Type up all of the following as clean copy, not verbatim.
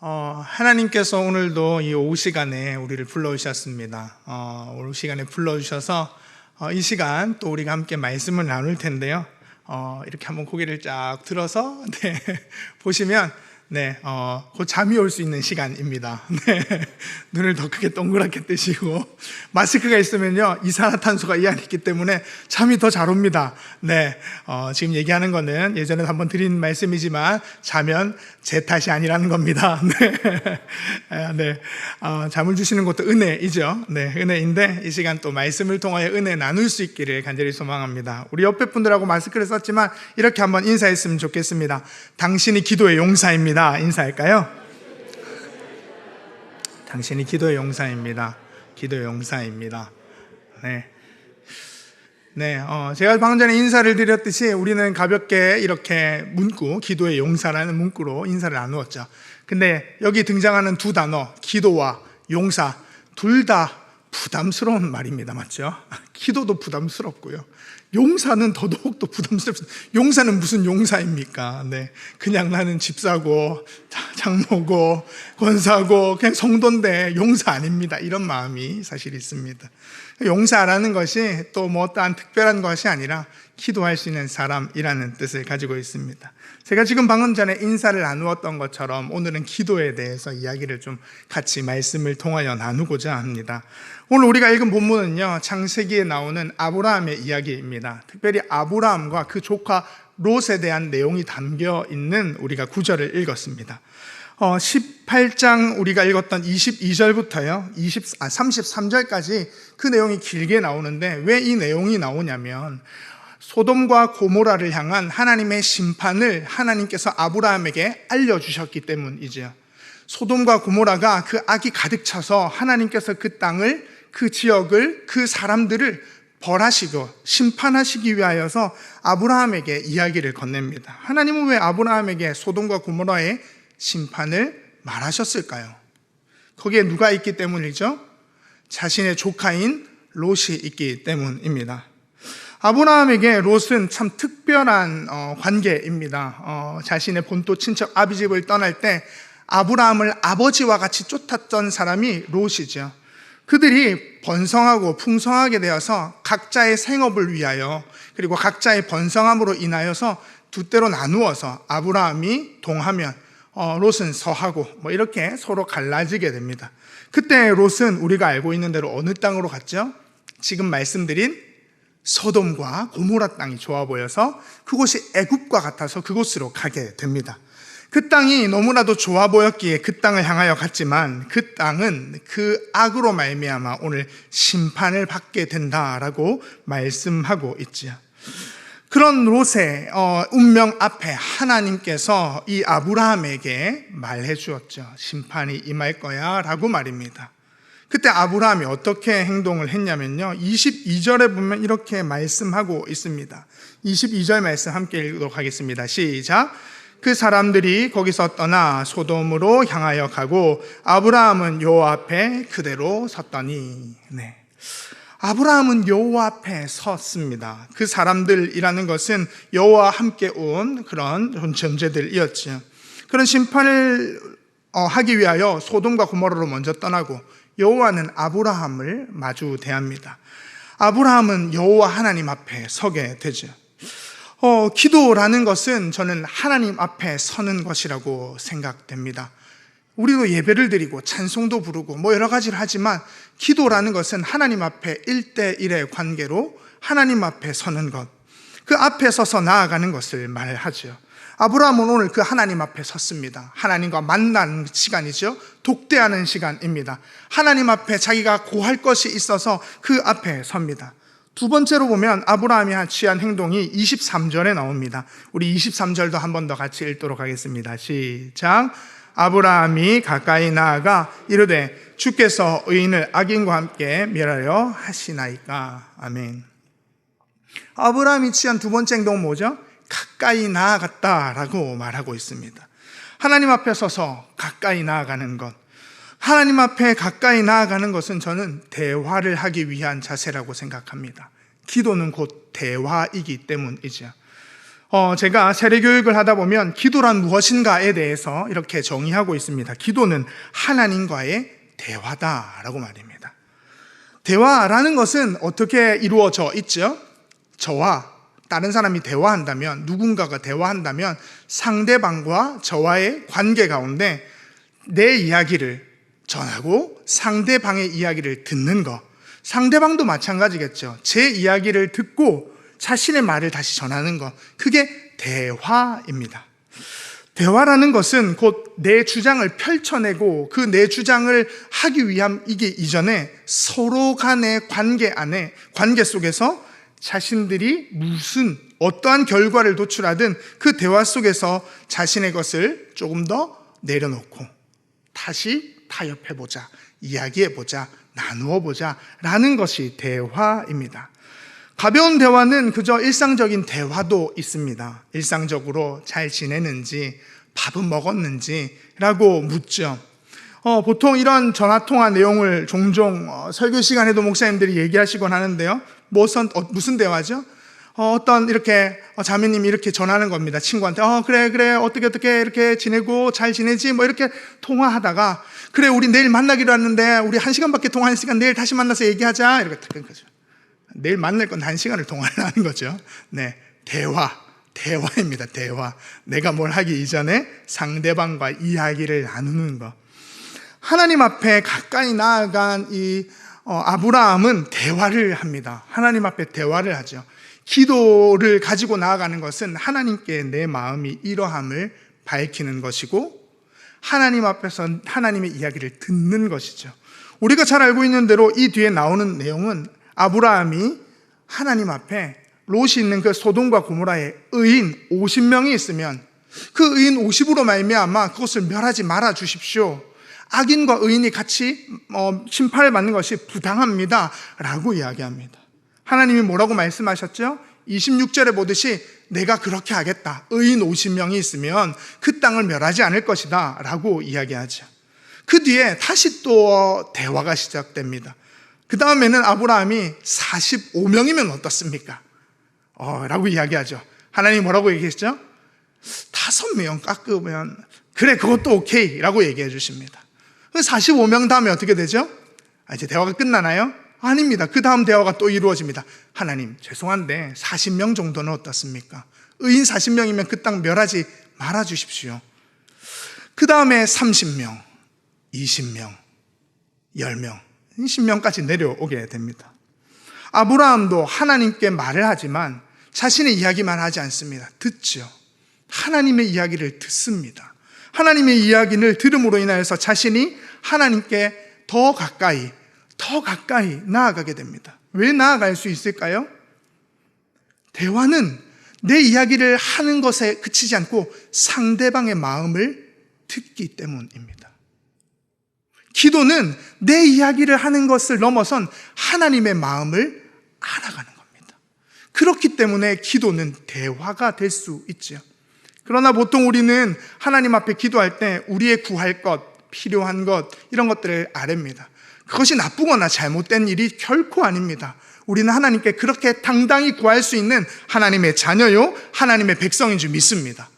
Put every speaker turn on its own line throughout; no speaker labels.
하나님께서 오늘도 이 오후 시간에 우리를 불러주셨습니다. 오후 시간에 불러주셔서 이 시간 또 우리가 함께 말씀을 나눌 텐데요. 이렇게 한번 고개를 쫙 들어서 보시면 곧 잠이 올 수 있는 시간입니다. 눈을 더 크게 동그랗게 뜨시고, 마스크가 있으면요, 이산화탄소가 이 안에 있기 때문에 잠이 더 잘 옵니다. 지금 얘기하는 거는 예전에 한번 드린 말씀이지만, 자면 제 탓이 아니라는 겁니다. 잠을 주시는 것도 은혜이죠. 은혜인데, 이 시간 또 말씀을 통하여 은혜 나눌 수 있기를 간절히 소망합니다. 우리 옆에 분들하고 마스크를 썼지만, 이렇게 한번 인사했으면 좋겠습니다. 당신이 기도의 용사입니다. 인사할까요? 당신이 기도의 용사입니다. 기도의 용사입니다. 제가 방금 전에 인사를 드렸듯이 우리는 가볍게 이렇게 문구, 기도의 용사라는 문구로 인사를 나누었죠. 근데 여기 등장하는 두 단어, 기도와 용사, 둘 다 부담스러운 말입니다. 맞죠? 기도도 부담스럽고요. 용사는 더더욱 또 부담스럽습니다. 용사는 무슨 용사입니까? 그냥 나는 집사고, 장모고, 권사고, 그냥 성도인데 용사 아닙니다. 이런 마음이 사실 있습니다. 용사라는 것이 또 뭐 어떠한 특별한 것이 아니라 기도할 수 있는 사람이라는 뜻을 가지고 있습니다. 제가 지금 방금 전에 인사를 나누었던 것처럼 오늘은 기도에 대해서 이야기를 좀 같이 말씀을 통하여 나누고자 합니다. 오늘 우리가 읽은 본문은요, 창세기에 나오는 아브라함의 이야기입니다. 특별히 아브라함과 그 조카 롯에 대한 내용이 담겨 있는 우리가 구절을 읽었습니다. 18장 우리가 읽었던 22절부터요 33절까지 그 내용이 길게 나오는데, 왜 이 내용이 나오냐면 소돔과 고모라를 향한 하나님의 심판을 하나님께서 아브라함에게 알려주셨기 때문이죠. 소돔과 고모라가 그 악이 가득 차서 하나님께서 그 땅을, 그 지역을, 그 사람들을 벌하시고 심판하시기 위하여서 아브라함에게 이야기를 건넵니다. 하나님은 왜 아브라함에게 소돔과 고모라의 심판을 말하셨을까요? 거기에 누가 있기 때문이죠? 자신의 조카인 롯이 있기 때문입니다. 아브라함에게 롯은 참 특별한 관계입니다. 자신의 본토 친척 아비집을 떠날 때 아브라함을 아버지와 같이 쫓았던 사람이 롯이죠. 그들이 번성하고 풍성하게 되어서 각자의 생업을 위하여, 그리고 각자의 번성함으로 인하여서 두 때로 나누어서 아브라함이 동하면 롯은 서하고 이렇게 서로 갈라지게 됩니다. 그때 롯은 우리가 알고 있는 대로 어느 땅으로 갔죠? 지금 말씀드린 소돔과 고모라 땅이 좋아 보여서 그곳이 애굽과 같아서 그곳으로 가게 됩니다. 그 땅이 너무나도 좋아 보였기에 그 땅을 향하여 갔지만, 그 땅은 그 악으로 말미암아 오늘 심판을 받게 된다라고 말씀하고 있지요. 그런 롯의 운명 앞에 하나님께서 이 아브라함에게 말해 주었죠. 심판이 임할 거야 라고 말입니다. 그때 아브라함이 어떻게 행동을 했냐면요, 22절에 보면 이렇게 말씀하고 있습니다. 22절 말씀 함께 읽도록 하겠습니다. 시작. 그 사람들이 거기서 떠나 소돔으로 향하여 가고 아브라함은 여호와 앞에 그대로 섰더니. 아브라함은 여호와 앞에 섰습니다. 그 사람들이라는 것은 여호와와 함께 온 그런 존재들이었죠. 그런 심판을 하기 위하여 소돔과 고모라로 먼저 떠나고 여호와는 아브라함을 마주 대합니다. 아브라함은 여호와 하나님 앞에 서게 되죠. 기도라는 것은 저는 하나님 앞에 서는 것이라고 생각됩니다. 우리도 예배를 드리고 찬송도 부르고 여러 가지를 하지만, 기도라는 것은 하나님 앞에 1대1의 관계로 하나님 앞에 서는 것, 그 앞에 서서 나아가는 것을 말하죠. 아브라함은 오늘 그 하나님 앞에 섰습니다. 하나님과 만나는 시간이죠. 독대하는 시간입니다. 하나님 앞에 자기가 고할 것이 있어서 그 앞에 섭니다. 두 번째로 보면 아브라함이 취한 행동이 23절에 나옵니다. 우리 23절도 한 번 더 같이 읽도록 하겠습니다. 시작. 아브라함이 가까이 나아가 이르되 주께서 의인을 악인과 함께 멸하려 하시나이까. 아멘. 아브라함이 취한 두 번째 행동은 뭐죠? 가까이 나아갔다라고 말하고 있습니다. 하나님 앞에 서서 가까이 나아가는 것, 하나님 앞에 가까이 나아가는 것은 저는 대화를 하기 위한 자세라고 생각합니다. 기도는 곧 대화이기 때문이죠. 제가 세례교육을 하다 보면 기도란 무엇인가에 대해서 이렇게 정의하고 있습니다. 기도는 하나님과의 대화다라고 말입니다. 대화라는 것은 어떻게 이루어져 있죠? 저와 다른 사람이 대화한다면, 누군가가 대화한다면 상대방과 저와의 관계 가운데 내 이야기를 전하고 상대방의 이야기를 듣는 것, 상대방도 마찬가지겠죠. 제 이야기를 듣고 자신의 말을 다시 전하는 것, 그게 대화입니다. 대화라는 것은 곧 내 주장을 펼쳐내고 그 내 주장을 하기 위함이기 이전에 서로 간의 관계 속에서 자신들이 어떠한 결과를 도출하든 그 대화 속에서 자신의 것을 조금 더 내려놓고 다시 타협해보자, 이야기해보자, 나누어보자 라는 것이 대화입니다. 가벼운 대화는 그저 일상적인 대화도 있습니다. 일상적으로 잘 지내는지, 밥은 먹었는지 라고 묻죠. 보통 이런 전화통화 내용을 종종 설교 시간에도 목사님들이 얘기하시곤 하는데요. 무슨 대화죠? 어떤 이렇게 자매님이 이렇게 전하는 겁니다. 친구한테 그래 어떻게 이렇게 지내고 잘 지내지? 뭐 이렇게 통화하다가 그래 우리 내일 만나기로 했는데 우리 1시간밖에 통화할 시간 내일 다시 만나서 얘기하자 이렇게 딱 거죠. 내일 만날 건 1시간을 통화를 하는 거죠. 네, 대화입니다. 대화. 내가 뭘 하기 이전에 상대방과 이야기를 나누는 것. 하나님 앞에 가까이 나아간 이 아브라함은 대화를 합니다. 하나님 앞에 대화를 하죠. 기도를 가지고 나아가는 것은 하나님께 내 마음이 이러함을 밝히는 것이고 하나님 앞에서 하나님의 이야기를 듣는 것이죠. 우리가 잘 알고 있는 대로 이 뒤에 나오는 내용은 아브라함이 하나님 앞에 롯이 있는 그 소돔과 고모라에 의인 50명이 있으면 그 의인 50으로 말미암아 그것을 멸하지 말아 주십시오. 악인과 의인이 같이 심판을 받는 것이 부당합니다 라고 이야기합니다. 하나님이 뭐라고 말씀하셨죠? 26절에 보듯이 내가 그렇게 하겠다. 의인 50명이 있으면 그 땅을 멸하지 않을 것이다 라고 이야기하죠. 그 뒤에 다시 또 대화가 시작됩니다. 그 다음에는 아브라함이 45명이면 어떻습니까? 라고 이야기하죠. 하나님이 뭐라고 얘기했죠? 5명 깎으면 그래 그것도 오케이 라고 얘기해 주십니다. 45명 다음에 어떻게 되죠? 이제 대화가 끝나나요? 아닙니다. 그 다음 대화가 또 이루어집니다. 하나님 죄송한데 40명 정도는 어떻습니까? 의인 40명이면 그 땅 멸하지 말아 주십시오. 그 다음에 30명, 20명, 10명, 20명까지 내려오게 됩니다. 아브라함도 하나님께 말을 하지만 자신의 이야기만 하지 않습니다. 듣죠. 하나님의 이야기를 듣습니다. 하나님의 이야기를 들음으로 인하여서 자신이 하나님께 더 가까이 나아가게 됩니다. 왜 나아갈 수 있을까요? 대화는 내 이야기를 하는 것에 그치지 않고 상대방의 마음을 듣기 때문입니다. 기도는 내 이야기를 하는 것을 넘어선 하나님의 마음을 알아가는 겁니다. 그렇기 때문에 기도는 대화가 될 수 있죠. 그러나 보통 우리는 하나님 앞에 기도할 때 우리의 구할 것, 필요한 것 이런 것들을 아뢰입니다. 그것이 나쁘거나 잘못된 일이 결코 아닙니다. 우리는 하나님께 그렇게 당당히 구할 수 있는 하나님의 자녀요, 하나님의 백성인 줄 믿습니다.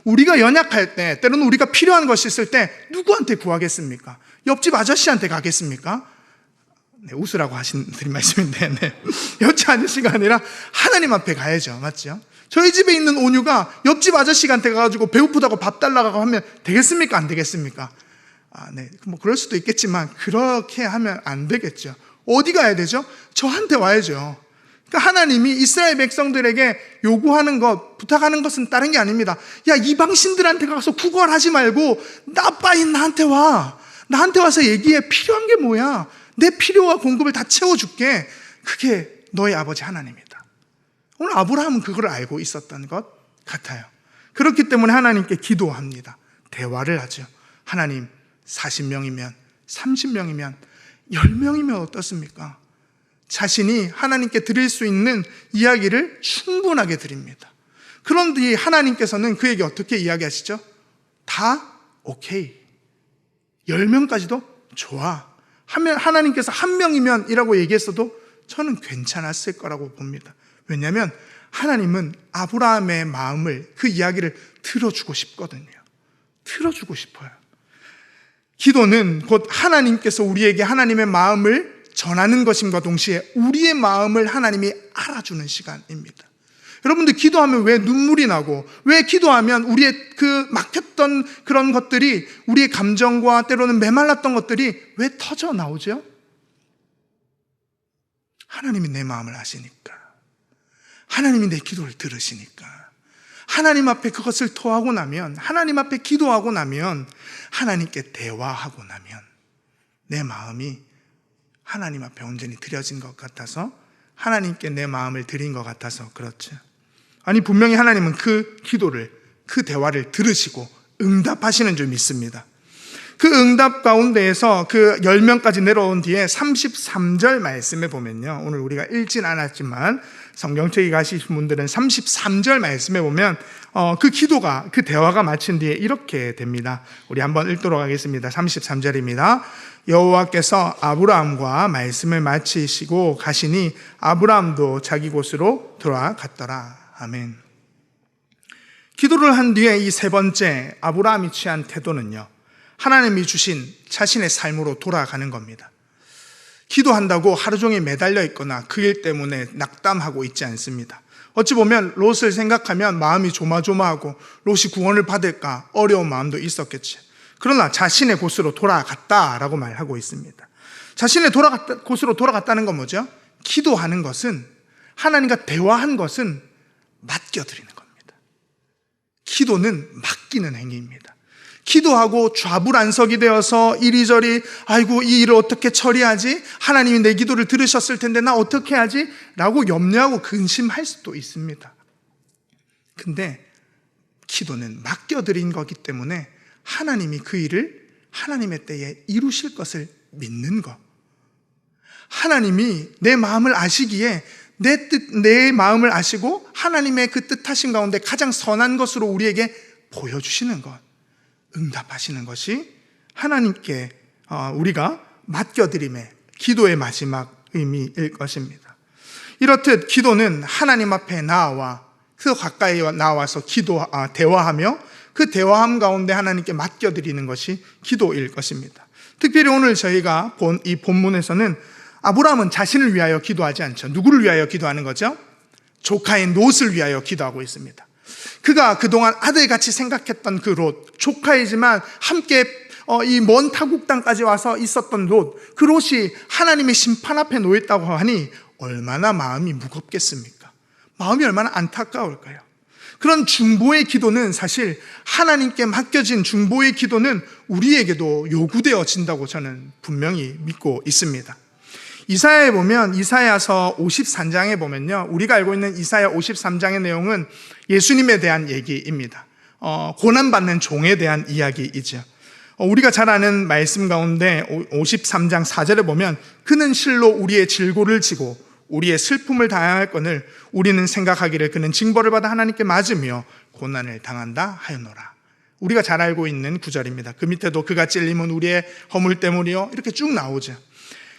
우리가 연약할 때, 때로는 우리가 필요한 것이 있을 때 누구한테 구하겠습니까? 옆집 아저씨한테 가겠습니까? 네, 웃으라고 하신 드린 말씀인데, 네. 옆집 아저씨가 아니라 하나님 앞에 가야죠. 맞죠? 저희 집에 있는 온유가 옆집 아저씨한테 가가지고 배고프다고 밥 달라고 하면 되겠습니까? 안 되겠습니까? 네. 뭐 그럴 수도 있겠지만 그렇게 하면 안 되겠죠. 어디 가야 되죠? 저한테 와야죠. 그러니까 하나님이 이스라엘 백성들에게 요구하는 것, 부탁하는 것은 다른 게 아닙니다. 야, 이방신들한테 가서 구걸하지 말고 나빠인 나한테 와. 나한테 와서 얘기해. 필요한 게 뭐야? 내 필요와 공급을 다 채워줄게. 그게 너의 아버지 하나님이다. 오늘 아브라함은 그걸 알고 있었던 것 같아요. 그렇기 때문에 하나님께 기도합니다. 대화를 하죠. 하나님, 40명이면, 30명이면, 10명이면 어떻습니까? 자신이 하나님께 드릴 수 있는 이야기를 충분하게 드립니다. 그런데 하나님께서는 그에게 어떻게 이야기하시죠? 다 오케이. 10명까지도 좋아. 하나님께서 1명이면 이라고 얘기했어도 저는 괜찮았을 거라고 봅니다. 왜냐하면 하나님은 아브라함의 마음을, 그 이야기를 들어주고 싶거든요. 들어주고 싶어요. 기도는 곧 하나님께서 우리에게 하나님의 마음을 전하는 것임과 동시에 우리의 마음을 하나님이 알아주는 시간입니다. 여러분들, 기도하면 왜 눈물이 나고, 왜 기도하면 우리의 그 막혔던 그런 것들이, 우리의 감정과 때로는 메말랐던 것들이 왜 터져 나오죠? 하나님이 내 마음을 아시니까, 하나님이 내 기도를 들으시니까, 하나님 앞에 그것을 토하고 나면, 하나님 앞에 기도하고 나면, 하나님께 대화하고 나면 내 마음이 하나님 앞에 온전히 드려진 것 같아서, 하나님께 내 마음을 드린 것 같아서 그렇죠. 아니, 분명히 하나님은 그 기도를, 그 대화를 들으시고 응답하시는 줄 믿습니다. 그 응답 가운데에서 그 10명까지 내려온 뒤에 33절 말씀에 보면요, 오늘 우리가 읽진 않았지만 성경책에 가시신 분들은 33절 말씀에 보면 그 기도가, 그 대화가 마친 뒤에 이렇게 됩니다. 우리 한번 읽도록 하겠습니다. 33절입니다. 여호와께서 아브라함과 말씀을 마치시고 가시니 아브라함도 자기 곳으로 돌아갔더라. 아멘. 기도를 한 뒤에 이 세 번째 아브라함이 취한 태도는요, 하나님이 주신 자신의 삶으로 돌아가는 겁니다. 기도한다고 하루 종일 매달려 있거나 그 일 때문에 낙담하고 있지 않습니다. 어찌 보면 롯을 생각하면 마음이 조마조마하고 롯이 구원을 받을까 어려운 마음도 있었겠죠. 그러나 자신의 곳으로 돌아갔다라고 말하고 있습니다. 자신의 곳으로 돌아갔다는 건 뭐죠? 기도하는 것은, 하나님과 대화한 것은 맡겨드리는 겁니다. 기도는 맡기는 행위입니다. 기도하고 좌불안석이 되어서 이리저리 아이고 이 일을 어떻게 처리하지? 하나님이 내 기도를 들으셨을 텐데 나 어떻게 하지? 라고 염려하고 근심할 수도 있습니다. 근데 기도는 맡겨드린 거기 때문에 하나님이 그 일을 하나님의 때에 이루실 것을 믿는 것. 하나님이 내 마음을 아시기에 내 마음을 아시고 하나님의 그 뜻하신 가운데 가장 선한 것으로 우리에게 보여주시는 것, 응답하시는 것이 하나님께 우리가 맡겨드림의, 기도의 마지막 의미일 것입니다. 이렇듯 기도는 하나님 앞에 나와 그 가까이 나와서 대화하며 그 대화함 가운데 하나님께 맡겨드리는 것이 기도일 것입니다. 특별히 오늘 저희가 본 이 본문에서는 아브라함은 자신을 위하여 기도하지 않죠. 누구를 위하여 기도하는 거죠? 조카인 롯을 위하여 기도하고 있습니다. 그가 그동안 아들같이 생각했던 그 롯, 조카이지만 함께 이 먼 타국 땅까지 와서 있었던 롯, 그 롯이 하나님의 심판 앞에 놓였다고 하니 얼마나 마음이 무겁겠습니까? 마음이 얼마나 안타까울까요? 그런 중보의 기도는, 사실 하나님께 맡겨진 중보의 기도는 우리에게도 요구되어진다고 저는 분명히 믿고 있습니다. 이사야에 보면, 이사야서 53장에 보면요, 우리가 알고 있는 이사야 53장의 내용은 예수님에 대한 얘기입니다. 고난받는 종에 대한 이야기이죠. 우리가 잘 아는 말씀 가운데 53장 4절에 보면, 그는 실로 우리의 질고를 지고 우리의 슬픔을 당할거늘 우리는 생각하기를 그는 징벌을 받아 하나님께 맞으며 고난을 당한다 하였노라. 우리가 잘 알고 있는 구절입니다. 그 밑에도 그가 찔림은 우리의 허물 때문이요, 이렇게 쭉 나오죠.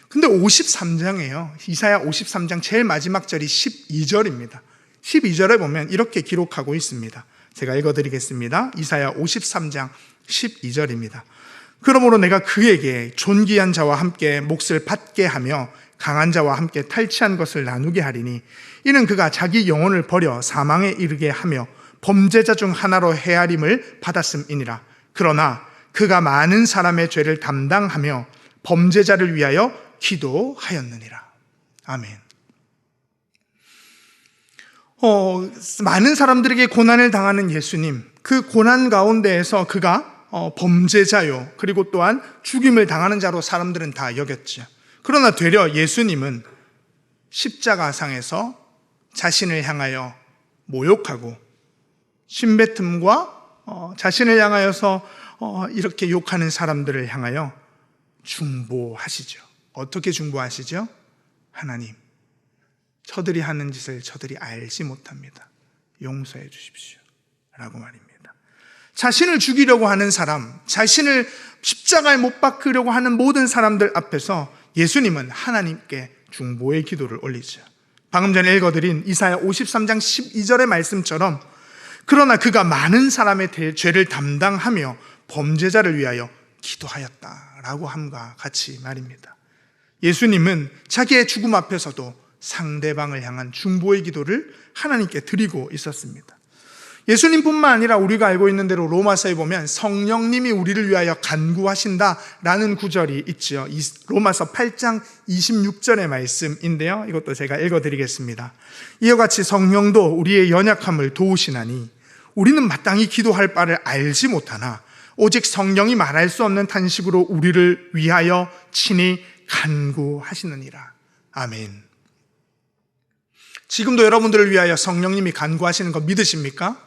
근데 53장이에요. 이사야 53장 제일 마지막 절이 12절입니다. 12절에 보면 이렇게 기록하고 있습니다. 제가 읽어드리겠습니다. 이사야 53장 12절입니다. 그러므로 내가 그에게 존귀한 자와 함께 몫을 받게 하며 강한 자와 함께 탈취한 것을 나누게 하리니 이는 그가 자기 영혼을 버려 사망에 이르게 하며 범죄자 중 하나로 헤아림을 받았음이니라. 그러나 그가 많은 사람의 죄를 담당하며 범죄자를 위하여 기도하였느니라. 아멘. 많은 사람들에게 고난을 당하는 예수님, 그 고난 가운데에서 그가 범죄자요, 그리고 또한 죽임을 당하는 자로 사람들은 다 여겼죠. 그러나 되려 예수님은 십자가상에서 자신을 향하여 모욕하고 신뱉음과 자신을 향하여서 이렇게 욕하는 사람들을 향하여 중보하시죠. 어떻게 중보하시죠? 하나님, 저들이 하는 짓을 저들이 알지 못합니다. 용서해 주십시오 라고 말입니다. 자신을 죽이려고 하는 사람, 자신을 십자가에 못 박으려고 하는 모든 사람들 앞에서 예수님은 하나님께 중보의 기도를 올리죠. 방금 전에 읽어드린 이사야 53장 12절의 말씀처럼 그러나 그가 많은 사람의 죄를 담당하며 범죄자를 위하여 기도하였다라고 함과 같이 말입니다. 예수님은 자기의 죽음 앞에서도 상대방을 향한 중보의 기도를 하나님께 드리고 있었습니다. 예수님뿐만 아니라 우리가 알고 있는 대로 로마서에 보면 성령님이 우리를 위하여 간구하신다라는 구절이 있죠. 로마서 8장 26절의 말씀인데요. 이것도 제가 읽어드리겠습니다. 이와 같이 성령도 우리의 연약함을 도우시나니 우리는 마땅히 기도할 바를 알지 못하나 오직 성령이 말할 수 없는 탄식으로 우리를 위하여 친히 간구하시느니라. 아멘. 지금도 여러분들을 위하여 성령님이 간구하시는 거 믿으십니까?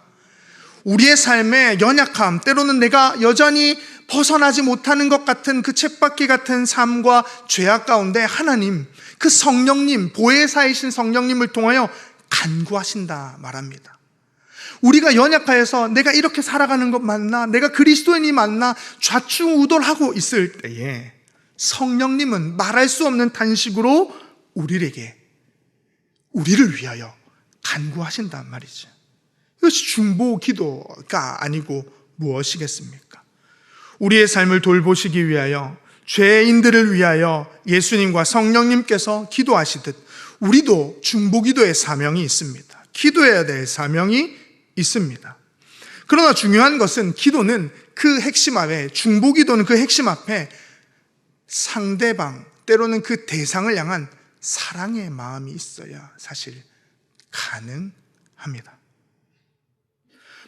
우리의 삶의 연약함, 때로는 내가 여전히 벗어나지 못하는 것 같은 그 쳇바퀴 같은 삶과 죄악 가운데 하나님, 그 성령님, 보혜사이신 성령님을 통하여 간구하신다 말합니다. 우리가 연약하여서 내가 이렇게 살아가는 것 맞나? 내가 그리스도인이 맞나? 좌충우돌하고 있을 때에 성령님은 말할 수 없는 탄식으로 우리를 위하여 간구하신단 말이죠. 이것이 중보 기도가 아니고 무엇이겠습니까? 우리의 삶을 돌보시기 위하여, 죄인들을 위하여 예수님과 성령님께서 기도하시듯 우리도 중보 기도의 사명이 있습니다. 기도해야 될 사명이 있습니다. 그러나 중요한 것은 기도는 그 핵심 앞에, 중보 기도는 그 핵심 앞에 상대방, 때로는 그 대상을 향한 사랑의 마음이 있어야 사실 가능합니다.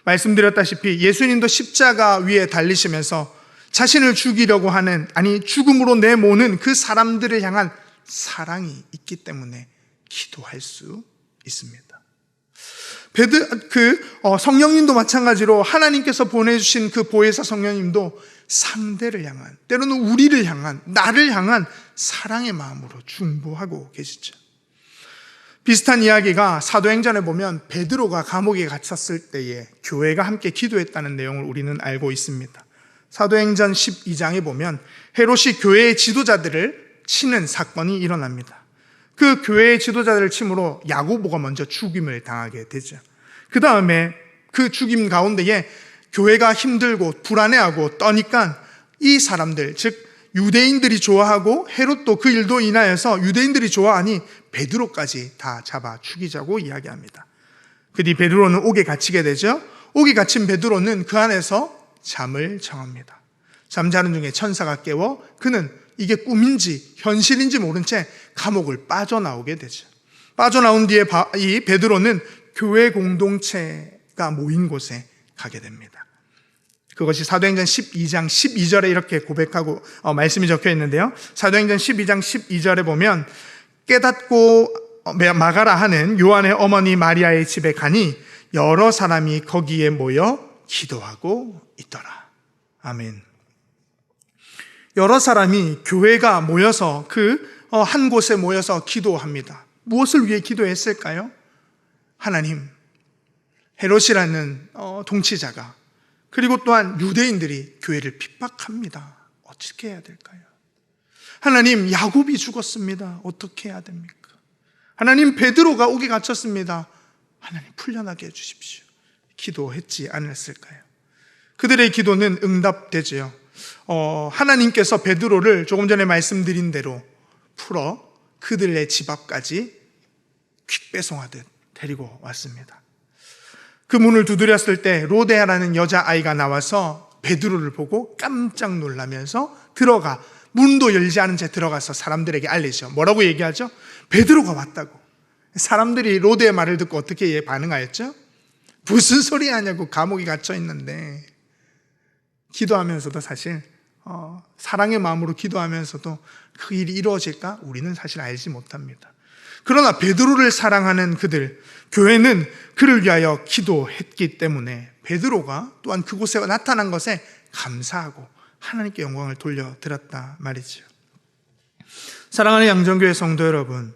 말씀드렸다시피 예수님도 십자가 위에 달리시면서 자신을 죽이려고 하는, 죽음으로 내모는 그 사람들을 향한 사랑이 있기 때문에 기도할 수 있습니다. 성령님도 마찬가지로 하나님께서 보내주신 그 보혜사 성령님도 상대를 향한, 때로는 우리를 향한, 나를 향한 사랑의 마음으로 중보하고 계시죠. 비슷한 이야기가 사도행전에 보면 베드로가 감옥에 갇혔을 때에 교회가 함께 기도했다는 내용을 우리는 알고 있습니다. 사도행전 12장에 보면 헤롯이 교회의 지도자들을 치는 사건이 일어납니다. 그 교회의 지도자들을 침으로 야고보가 먼저 죽임을 당하게 되죠. 그 다음에 그 죽임 가운데에 교회가 힘들고 불안해하고 떠니까 이 사람들, 즉 유대인들이 좋아하고 헤롯도 그 일도 인하여서 유대인들이 좋아하니 베드로까지 다 잡아 죽이자고 이야기합니다. 그 뒤 베드로는 옥에 갇히게 되죠. 옥에 갇힌 베드로는 그 안에서 잠을 청합니다. 잠자는 중에 천사가 깨워 그는 이게 꿈인지 현실인지 모른 채 감옥을 빠져나오게 되죠. 빠져나온 뒤에 이 베드로는 교회 공동체가 모인 곳에 가게 됩니다. 그것이 사도행전 12장 12절에 이렇게 고백하고 말씀이 적혀 있는데요. 사도행전 12장 12절에 보면 깨닫고 마가라 하는 요한의 어머니 마리아의 집에 가니 여러 사람이 거기에 모여 기도하고 있더라. 아멘. 여러 사람이 교회가 모여서 한 곳에 모여서 기도합니다. 무엇을 위해 기도했을까요? 하나님, 헤롯이라는 통치자가, 그리고 또한 유대인들이 교회를 핍박합니다. 어떻게 해야 될까요? 하나님, 야곱이 죽었습니다. 어떻게 해야 됩니까? 하나님, 베드로가 옥에 갇혔습니다. 하나님, 풀려나게 해주십시오. 기도했지 않았을까요? 그들의 기도는 응답되지요. 하나님께서 베드로를 조금 전에 말씀드린 대로 풀어 그들의 집 앞까지 퀵배송하듯 데리고 왔습니다. 그 문을 두드렸을 때 로데아라는 여자아이가 나와서 베드로를 보고 깜짝 놀라면서 들어가, 문도 열지 않은 채 들어가서 사람들에게 알리죠. 뭐라고 얘기하죠? 베드로가 왔다고. 사람들이 로데의 말을 듣고 어떻게 반응하였죠? 무슨 소리 하냐고, 감옥에 갇혀 있는데. 기도하면서도 사실 사랑의 마음으로 기도하면서도 그 일이 이루어질까? 우리는 사실 알지 못합니다. 그러나 베드로를 사랑하는 그들, 교회는 그를 위하여 기도했기 때문에 베드로가 또한 그곳에 나타난 것에 감사하고 하나님께 영광을 돌려드렸다 말이죠. 사랑하는 양정교회 성도 여러분,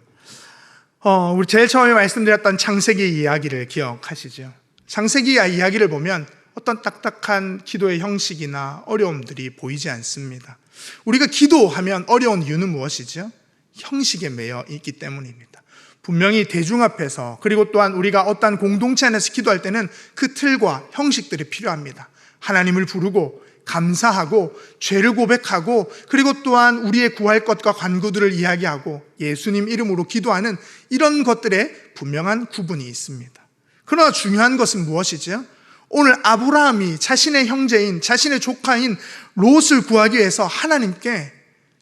우리 제일 처음에 말씀드렸던 창세기 이야기를 기억하시죠? 창세기 이야기를 보면 어떤 딱딱한 기도의 형식이나 어려움들이 보이지 않습니다. 우리가 기도하면 어려운 이유는 무엇이죠? 형식에 매여 있기 때문입니다. 분명히 대중 앞에서, 그리고 또한 우리가 어떠한 공동체 안에서 기도할 때는 그 틀과 형식들이 필요합니다. 하나님을 부르고 감사하고 죄를 고백하고, 그리고 또한 우리의 구할 것과 간구들을 이야기하고 예수님 이름으로 기도하는 이런 것들에 분명한 구분이 있습니다. 그러나 중요한 것은 무엇이죠? 오늘 아브라함이 자신의 형제인, 자신의 조카인 롯을 구하기 위해서 하나님께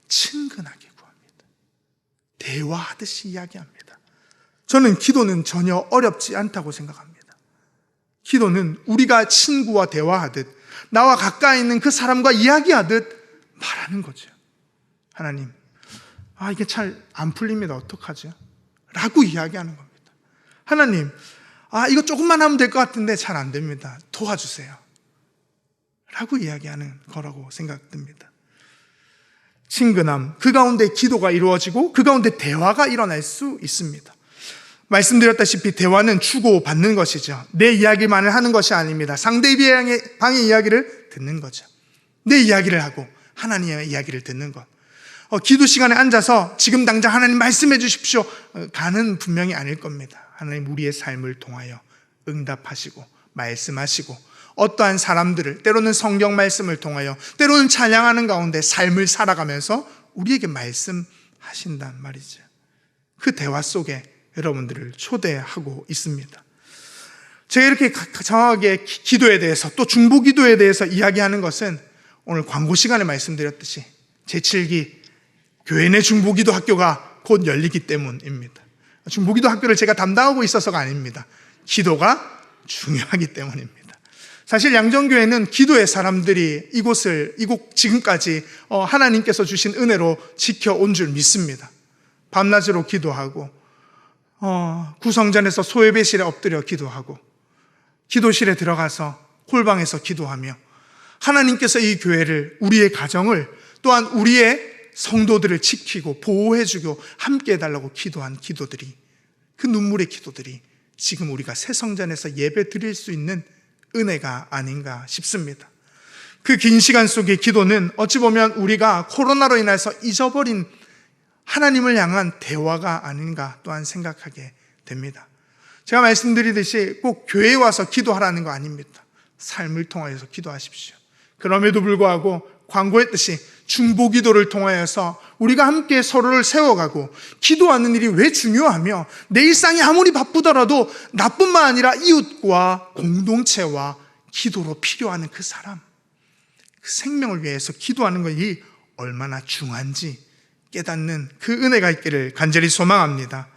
친근하게 구합니다. 대화하듯이 이야기합니다. 저는 기도는 전혀 어렵지 않다고 생각합니다. 기도는 우리가 친구와 대화하듯, 나와 가까이 있는 그 사람과 이야기하듯 말하는 거죠. 하나님, 이게 잘 안 풀립니다. 어떡하죠? 라고 이야기하는 겁니다. 하나님, 이거 조금만 하면 될 것 같은데 잘 안 됩니다. 도와주세요. 라고 이야기하는 거라고 생각됩니다. 친근함, 그 가운데 기도가 이루어지고 그 가운데 대화가 일어날 수 있습니다. 말씀드렸다시피 대화는 주고받는 것이죠. 내 이야기만을 하는 것이 아닙니다. 상대방의 이야기를 듣는 거죠. 내 이야기를 하고 하나님의 이야기를 듣는 것. 기도 시간에 앉아서 지금 당장 하나님 말씀해 주십시오 가는 분명히 아닐 겁니다. 하나님 우리의 삶을 통하여 응답하시고 말씀하시고, 어떠한 사람들을, 때로는 성경 말씀을 통하여, 때로는 찬양하는 가운데 삶을 살아가면서 우리에게 말씀하신단 말이죠. 그 대화 속에 여러분들을 초대하고 있습니다. 제가 이렇게 정확하게 기도에 대해서, 또 중보 기도에 대해서 이야기하는 것은 오늘 광고 시간에 말씀드렸듯이 제7기 교회 내 중보 기도 학교가 곧 열리기 때문입니다. 중보 기도 학교를 제가 담당하고 있어서가 아닙니다. 기도가 중요하기 때문입니다. 사실 양정교회는 기도의 사람들이 이곳 지금까지 하나님께서 주신 은혜로 지켜온 줄 믿습니다. 밤낮으로 기도하고, 구성전에서 소예배실에 엎드려 기도하고, 기도실에 들어가서 홀방에서 기도하며, 하나님께서 이 교회를, 우리의 가정을, 또한 우리의 성도들을 지키고 보호해주고 함께 해달라고 기도한 기도들이, 그 눈물의 기도들이 지금 우리가 새 성전에서 예배 드릴 수 있는 은혜가 아닌가 싶습니다. 그 긴 시간 속의 기도는 어찌 보면 우리가 코로나로 인해서 잊어버린 하나님을 향한 대화가 아닌가 또한 생각하게 됩니다. 제가 말씀드리듯이 꼭 교회에 와서 기도하라는 거 아닙니다. 삶을 통하여서 기도하십시오. 그럼에도 불구하고 광고했듯이 중보 기도를 통하여서 우리가 함께 서로를 세워가고, 기도하는 일이 왜 중요하며, 내 일상이 아무리 바쁘더라도 나뿐만 아니라 이웃과 공동체와 기도로 필요한 그 사람, 그 생명을 위해서 기도하는 것이 얼마나 중요한지 깨닫는 그 은혜가 있기를 간절히 소망합니다.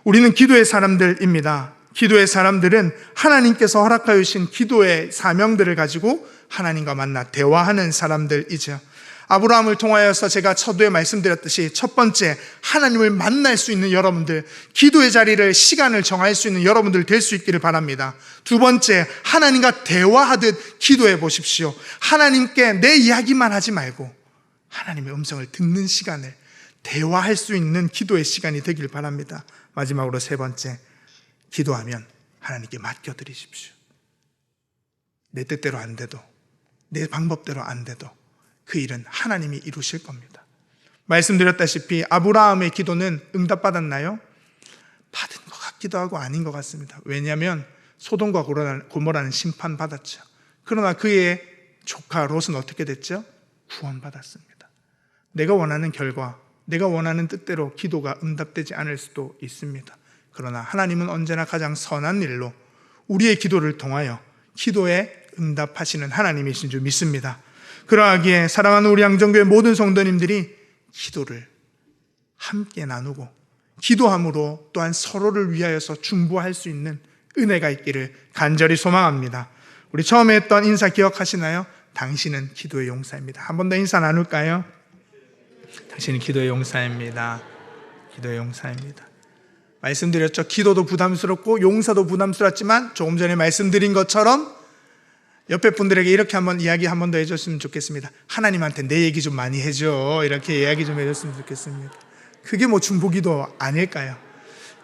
우리는 기도의 사람들입니다. 기도의 사람들은 하나님께서 허락하여 주신 기도의 사명들을 가지고 하나님과 만나 대화하는 사람들이죠. 아브라함을 통하여서 제가 서두에 말씀드렸듯이 첫 번째, 하나님을 만날 수 있는 여러분들, 기도의 자리를, 시간을 정할 수 있는 여러분들 될 수 있기를 바랍니다. 두 번째, 하나님과 대화하듯 기도해 보십시오. 하나님께 내 이야기만 하지 말고 하나님의 음성을 듣는 시간을, 대화할 수 있는 기도의 시간이 되길 바랍니다. 마지막으로 세 번째, 기도하면 하나님께 맡겨드리십시오. 내 뜻대로 안 돼도, 내 방법대로 안 돼도 그 일은 하나님이 이루실 겁니다. 말씀드렸다시피 아브라함의 기도는 응답받았나요? 받은 것 같기도 하고 아닌 것 같습니다. 왜냐하면 소돔과 고모라는 심판받았죠. 그러나 그의 조카 롯은 어떻게 됐죠? 구원받았습니다. 내가 원하는 결과, 내가 원하는 뜻대로 기도가 응답되지 않을 수도 있습니다. 그러나 하나님은 언제나 가장 선한 일로 우리의 기도를 통하여 기도에 응답하시는 하나님이신 줄 믿습니다. 그러하기에 사랑하는 우리 양정교회 모든 성도님들이 기도를 함께 나누고, 기도함으로 또한 서로를 위하여서 중보할 수 있는 은혜가 있기를 간절히 소망합니다. 우리 처음에 했던 인사 기억하시나요? 당신은 기도의 용사입니다. 한 번 더 인사 나눌까요? 당신은 기도의 용사입니다. 기도의 용사입니다. 말씀드렸죠. 기도도 부담스럽고 용사도 부담스럽지만 조금 전에 말씀드린 것처럼 옆에 분들에게 이렇게 한번 이야기 한 번 더 해줬으면 좋겠습니다. 하나님한테 내 얘기 좀 많이 해줘. 이렇게 이야기 좀 해줬으면 좋겠습니다. 그게 뭐 중보기도 아닐까요?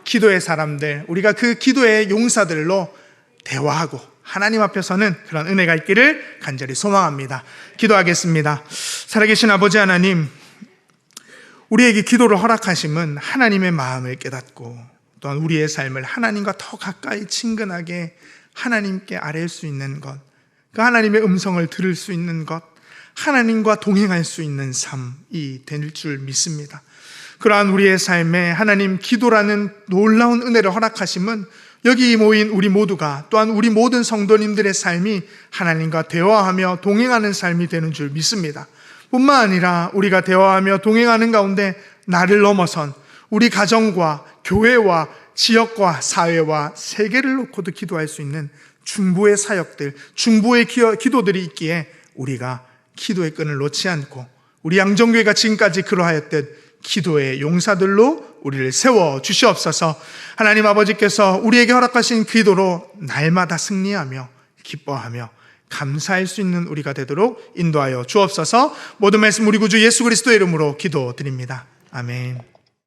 기도의 사람들, 우리가 그 기도의 용사들로 대화하고 하나님 앞에서는 그런 은혜가 있기를 간절히 소망합니다. 기도하겠습니다. 살아계신 아버지 하나님, 우리에게 기도를 허락하심은 하나님의 마음을 깨닫고 또한 우리의 삶을 하나님과 더 가까이 친근하게 하나님께 아뢰일 수 있는 것, 그 하나님의 음성을 들을 수 있는 것, 하나님과 동행할 수 있는 삶이 될 줄 믿습니다. 그러한 우리의 삶에 하나님 기도라는 놀라운 은혜를 허락하심은 여기 모인 우리 모두가, 또한 우리 모든 성도님들의 삶이 하나님과 대화하며 동행하는 삶이 되는 줄 믿습니다. 뿐만 아니라 우리가 대화하며 동행하는 가운데 나를 넘어선 우리 가정과 교회와 지역과 사회와 세계를 놓고도 기도할 수 있는 중보의 사역들, 중보의 기도들이 있기에 우리가 기도의 끈을 놓지 않고 우리 양정교회가 지금까지 그러하였듯 기도의 용사들로 우리를 세워 주시옵소서. 하나님 아버지께서 우리에게 허락하신 기도로 날마다 승리하며 기뻐하며 감사할 수 있는 우리가 되도록 인도하여 주옵소서. 모든 말씀 우리 구주 예수 그리스도의 이름으로 기도드립니다. 아멘.